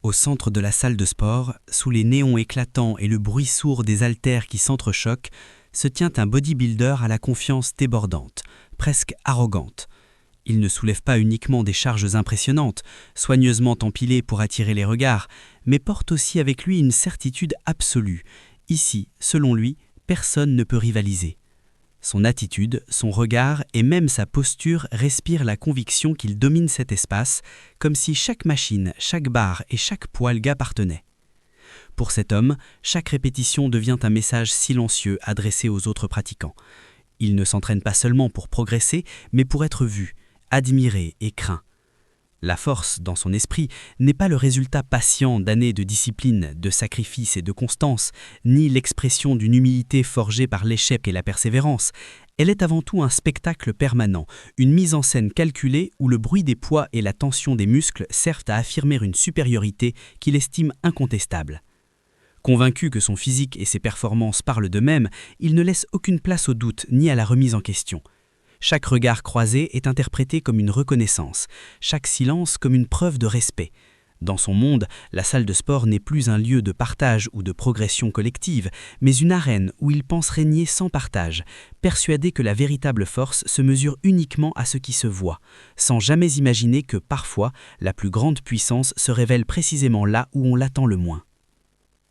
Au centre de la salle de sport, sous les néons éclatants et le bruit sourd des haltères qui s'entrechoquent, se tient un bodybuilder à la confiance débordante, presque arrogante. Il ne soulève pas uniquement des charges impressionnantes, soigneusement empilées pour attirer les regards, mais porte aussi avec lui une certitude absolue. Ici, selon lui, personne ne peut rivaliser. Son attitude, son regard et même sa posture respirent la conviction qu'il domine cet espace, comme si chaque machine, chaque barre et chaque poids lui appartenait. Pour cet homme, chaque répétition devient un message silencieux adressé aux autres pratiquants. Il ne s'entraîne pas seulement pour progresser, mais pour être vu, admiré et craint. La force, dans son esprit, n'est pas le résultat patient d'années de discipline, de sacrifice et de constance, ni l'expression d'une humilité forgée par l'échec et la persévérance. Elle est avant tout un spectacle permanent, une mise en scène calculée où le bruit des poids et la tension des muscles servent à affirmer une supériorité qu'il estime incontestable. Convaincu que son physique et ses performances parlent d'eux-mêmes, il ne laisse aucune place au doute ni à la remise en question. Chaque regard croisé est interprété comme une reconnaissance, chaque silence comme une preuve de respect. Dans son monde, la salle de sport n'est plus un lieu de partage ou de progression collective, mais une arène où il pense régner sans partage, persuadé que la véritable force se mesure uniquement à ce qui se voit, sans jamais imaginer que parfois la plus grande puissance se révèle précisément là où on l'attend le moins.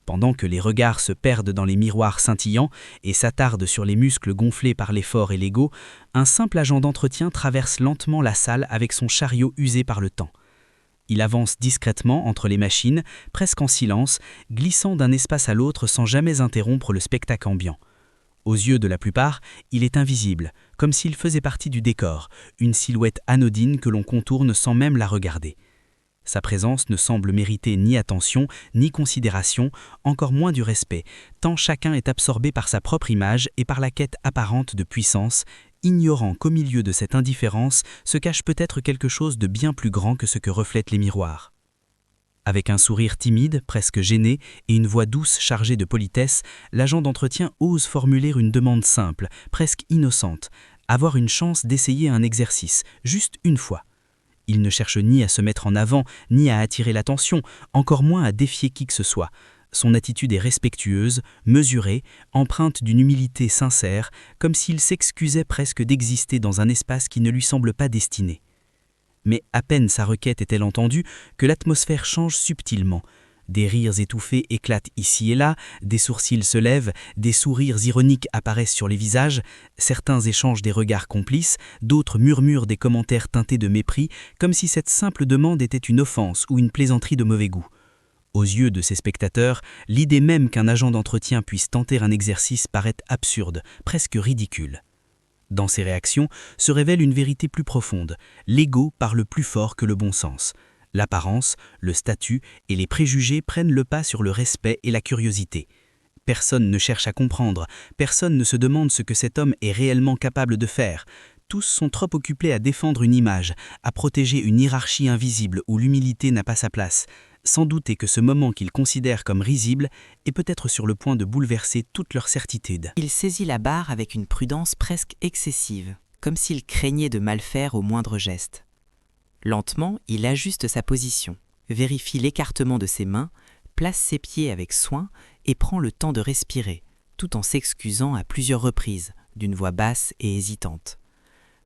Pendant que les regards se perdent dans les miroirs scintillants et s'attardent sur les muscles gonflés par l'effort et l'ego, un simple agent d'entretien traverse lentement la salle avec son chariot usé par le temps. Il avance discrètement entre les machines, presque en silence, glissant d'un espace à l'autre sans jamais interrompre le spectacle ambiant. Aux yeux de la plupart, il est invisible, comme s'il faisait partie du décor, une silhouette anodine que l'on contourne sans même la regarder. Sa présence ne semble mériter ni attention, ni considération, encore moins du respect, tant chacun est absorbé par sa propre image et par la quête apparente de puissance, ignorant qu'au milieu de cette indifférence se cache peut-être quelque chose de bien plus grand que ce que reflètent les miroirs. Avec un sourire timide, presque gêné, et une voix douce chargée de politesse, l'agent d'entretien ose formuler une demande simple, presque innocente, avoir une chance d'essayer un exercice, juste une fois. Il ne cherche ni à se mettre en avant, ni à attirer l'attention, encore moins à défier qui que ce soit. Son attitude est respectueuse, mesurée, empreinte d'une humilité sincère, comme s'il s'excusait presque d'exister dans un espace qui ne lui semble pas destiné. Mais à peine sa requête est-elle entendue que l'atmosphère change subtilement. Des rires étouffés éclatent ici et là, des sourcils se lèvent, des sourires ironiques apparaissent sur les visages, certains échangent des regards complices, d'autres murmurent des commentaires teintés de mépris, comme si cette simple demande était une offense ou une plaisanterie de mauvais goût. Aux yeux de ces spectateurs, l'idée même qu'un agent d'entretien puisse tenter un exercice paraît absurde, presque ridicule. Dans ces réactions se révèle une vérité plus profonde. L'ego parle plus fort que le bon sens. L'apparence, le statut et les préjugés prennent le pas sur le respect et la curiosité. Personne ne cherche à comprendre, personne ne se demande ce que cet homme est réellement capable de faire. Tous sont trop occupés à défendre une image, à protéger une hiérarchie invisible où l'humilité n'a pas sa place, sans douter que ce moment qu'ils considèrent comme risible est peut-être sur le point de bouleverser toute leur certitude. Il saisit la barre avec une prudence presque excessive, comme s'il craignait de mal faire au moindre geste. Lentement, il ajuste sa position, vérifie l'écartement de ses mains, place ses pieds avec soin et prend le temps de respirer, tout en s'excusant à plusieurs reprises, d'une voix basse et hésitante.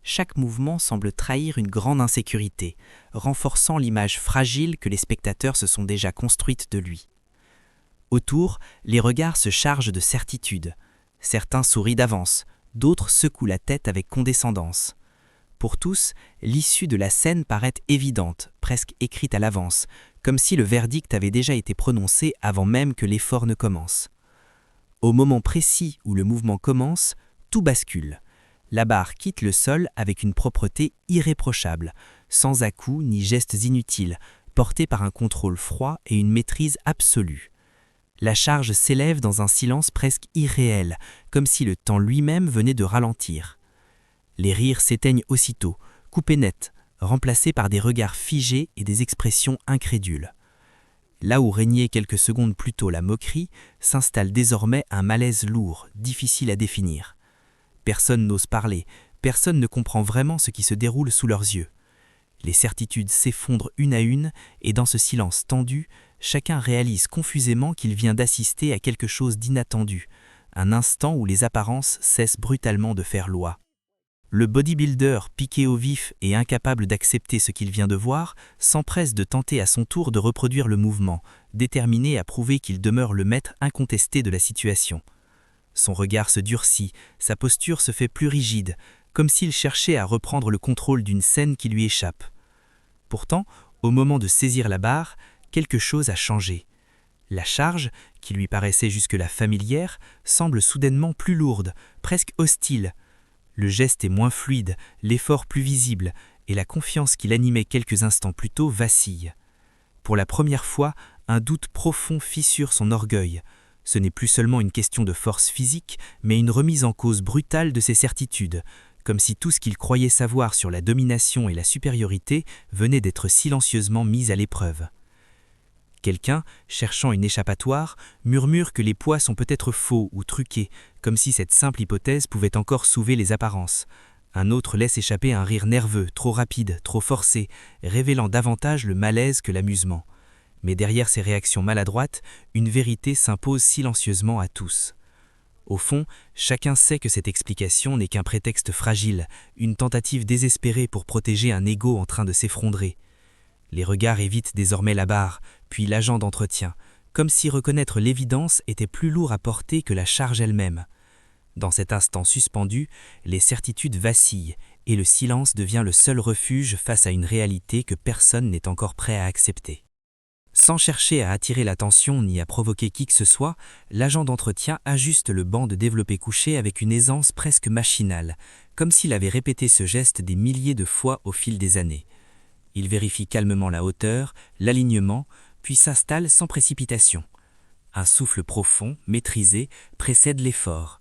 Chaque mouvement semble trahir une grande insécurité, renforçant l'image fragile que les spectateurs se sont déjà construite de lui. Autour, les regards se chargent de certitude. Certains sourient d'avance, d'autres secouent la tête avec condescendance. Pour tous, l'issue de la scène paraît évidente, presque écrite à l'avance, comme si le verdict avait déjà été prononcé avant même que l'effort ne commence. Au moment précis où le mouvement commence, tout bascule. La barre quitte le sol avec une propreté irréprochable, sans à-coups ni gestes inutiles, portée par un contrôle froid et une maîtrise absolue. La charge s'élève dans un silence presque irréel, comme si le temps lui-même venait de ralentir. Les rires s'éteignent aussitôt, coupés net, remplacés par des regards figés et des expressions incrédules. Là où régnait quelques secondes plus tôt la moquerie, s'installe désormais un malaise lourd, difficile à définir. Personne n'ose parler, personne ne comprend vraiment ce qui se déroule sous leurs yeux. Les certitudes s'effondrent une à une et dans ce silence tendu, chacun réalise confusément qu'il vient d'assister à quelque chose d'inattendu, un instant où les apparences cessent brutalement de faire loi. Le bodybuilder, piqué au vif et incapable d'accepter ce qu'il vient de voir, s'empresse de tenter à son tour de reproduire le mouvement, déterminé à prouver qu'il demeure le maître incontesté de la situation. Son regard se durcit, sa posture se fait plus rigide, comme s'il cherchait à reprendre le contrôle d'une scène qui lui échappe. Pourtant, au moment de saisir la barre, quelque chose a changé. La charge, qui lui paraissait jusque-là familière, semble soudainement plus lourde, presque hostile. Le geste est moins fluide, l'effort plus visible, et la confiance qui l'animait quelques instants plus tôt vacille. Pour la première fois, un doute profond fissure son orgueil. Ce n'est plus seulement une question de force physique, mais une remise en cause brutale de ses certitudes, comme si tout ce qu'il croyait savoir sur la domination et la supériorité venait d'être silencieusement mis à l'épreuve. Quelqu'un, cherchant une échappatoire, murmure que les poids sont peut-être faux ou truqués, comme si cette simple hypothèse pouvait encore sauver les apparences. Un autre laisse échapper un rire nerveux, trop rapide, trop forcé, révélant davantage le malaise que l'amusement. Mais derrière ces réactions maladroites, une vérité s'impose silencieusement à tous. Au fond, chacun sait que cette explication n'est qu'un prétexte fragile, une tentative désespérée pour protéger un ego en train de s'effondrer. Les regards évitent désormais la barre, puis l'agent d'entretien, comme si reconnaître l'évidence était plus lourd à porter que la charge elle-même. Dans cet instant suspendu, les certitudes vacillent et le silence devient le seul refuge face à une réalité que personne n'est encore prêt à accepter. Sans chercher à attirer l'attention ni à provoquer qui que ce soit, l'agent d'entretien ajuste le banc de développé couché avec une aisance presque machinale, comme s'il avait répété ce geste des milliers de fois au fil des années. Il vérifie calmement la hauteur, l'alignement, puis s'installe sans précipitation. Un souffle profond, maîtrisé, précède l'effort.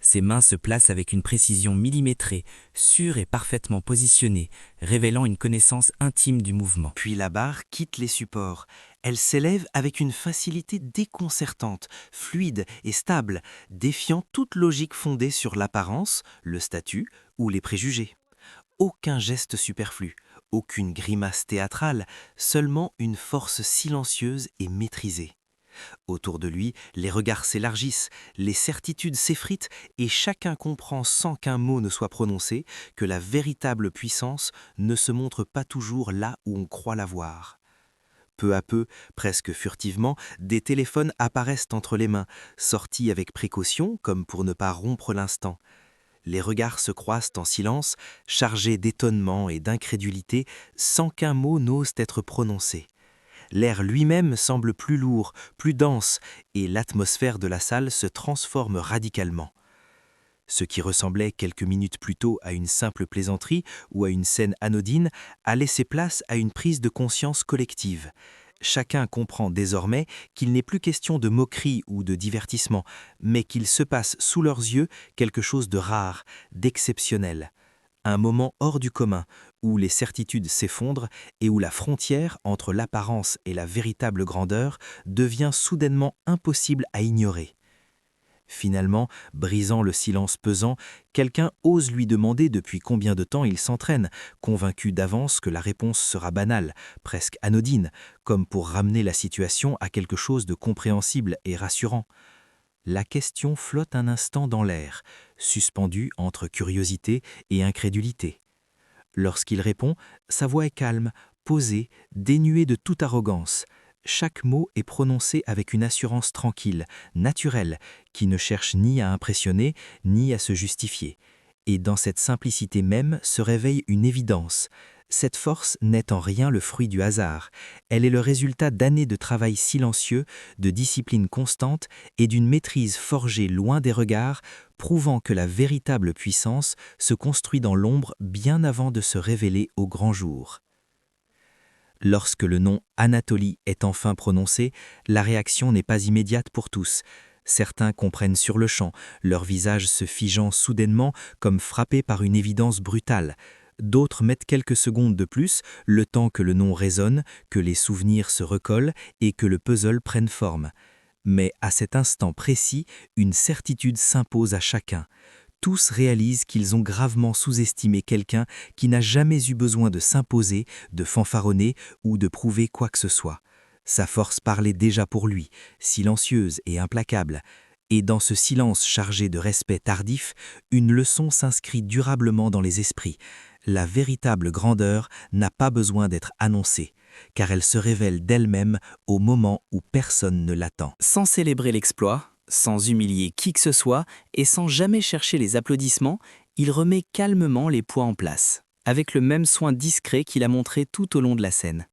Ses mains se placent avec une précision millimétrée, sûre et parfaitement positionnée, révélant une connaissance intime du mouvement. Puis la barre quitte les supports. Elle s'élève avec une facilité déconcertante, fluide et stable, défiant toute logique fondée sur l'apparence, le statut ou les préjugés. Aucun geste superflu, aucune grimace théâtrale, seulement une force silencieuse et maîtrisée. Autour de lui, les regards s'élargissent, les certitudes s'effritent et chacun comprend sans qu'un mot ne soit prononcé que la véritable puissance ne se montre pas toujours là où on croit la voir. Peu à peu, presque furtivement, des téléphones apparaissent entre les mains, sortis avec précaution comme pour ne pas rompre l'instant. Les regards se croisent en silence, chargés d'étonnement et d'incrédulité, sans qu'un mot n'ose être prononcé. L'air lui-même semble plus lourd, plus dense, et l'atmosphère de la salle se transforme radicalement. Ce qui ressemblait quelques minutes plus tôt à une simple plaisanterie ou à une scène anodine a laissé place à une prise de conscience collective. Chacun comprend désormais qu'il n'est plus question de moquerie ou de divertissement, mais qu'il se passe sous leurs yeux quelque chose de rare, d'exceptionnel. Un moment hors du commun, où les certitudes s'effondrent et où la frontière entre l'apparence et la véritable grandeur devient soudainement impossible à ignorer. Finalement, brisant le silence pesant, quelqu'un ose lui demander depuis combien de temps il s'entraîne, convaincu d'avance que la réponse sera banale, presque anodine, comme pour ramener la situation à quelque chose de compréhensible et rassurant. La question flotte un instant dans l'air, suspendue entre curiosité et incrédulité. Lorsqu'il répond, sa voix est calme, posée, dénuée de toute arrogance. Chaque mot est prononcé avec une assurance tranquille, naturelle, qui ne cherche ni à impressionner, ni à se justifier. Et dans cette simplicité même se réveille une évidence. Cette force n'est en rien le fruit du hasard. Elle est le résultat d'années de travail silencieux, de discipline constante et d'une maîtrise forgée loin des regards, prouvant que la véritable puissance se construit dans l'ombre bien avant de se révéler au grand jour. Lorsque le nom Anatolie est enfin prononcé, la réaction n'est pas immédiate pour tous. Certains comprennent sur le champ, leur visage se figeant soudainement comme frappé par une évidence brutale. D'autres mettent quelques secondes de plus, le temps que le nom résonne, que les souvenirs se recollent et que le puzzle prenne forme. Mais à cet instant précis, une certitude s'impose à chacun. Tous réalisent qu'ils ont gravement sous-estimé quelqu'un qui n'a jamais eu besoin de s'imposer, de fanfaronner ou de prouver quoi que ce soit. Sa force parlait déjà pour lui, silencieuse et implacable. Et dans ce silence chargé de respect tardif, une leçon s'inscrit durablement dans les esprits. La véritable grandeur n'a pas besoin d'être annoncée, car elle se révèle d'elle-même au moment où personne ne l'attend. Sans célébrer l'exploit, sans humilier qui que ce soit et sans jamais chercher les applaudissements, il remet calmement les poids en place, avec le même soin discret qu'il a montré tout au long de la scène.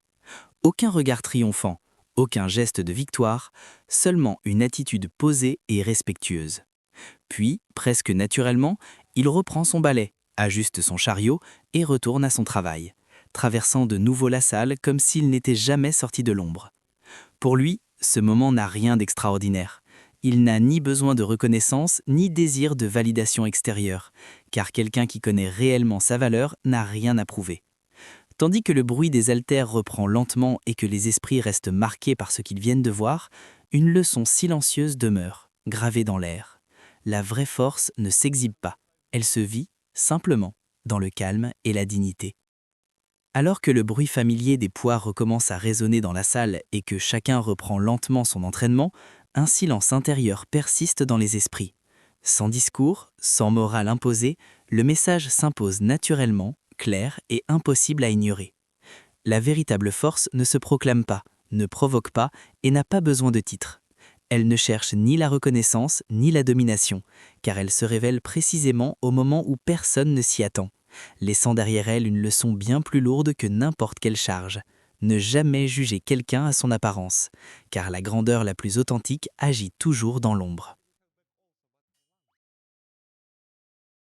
Aucun regard triomphant, aucun geste de victoire, seulement une attitude posée et respectueuse. Puis, presque naturellement, il reprend son balai, ajuste son chariot et retourne à son travail, traversant de nouveau la salle comme s'il n'était jamais sorti de l'ombre. Pour lui, ce moment n'a rien d'extraordinaire. Il n'a ni besoin de reconnaissance, ni désir de validation extérieure, car quelqu'un qui connaît réellement sa valeur n'a rien à prouver. Tandis que le bruit des haltères reprend lentement et que les esprits restent marqués par ce qu'ils viennent de voir, une leçon silencieuse demeure, gravée dans l'air. La vraie force ne s'exhibe pas, elle se vit, simplement, dans le calme et la dignité. Alors que le bruit familier des poids recommence à résonner dans la salle et que chacun reprend lentement son entraînement, un silence intérieur persiste dans les esprits. Sans discours, sans morale imposée, le message s'impose naturellement, clair et impossible à ignorer. La véritable force ne se proclame pas, ne provoque pas et n'a pas besoin de titre. Elle ne cherche ni la reconnaissance ni la domination, car elle se révèle précisément au moment où personne ne s'y attend, laissant derrière elle une leçon bien plus lourde que n'importe quelle charge. Ne jamais juger quelqu'un à son apparence, car la grandeur la plus authentique agit toujours dans l'ombre.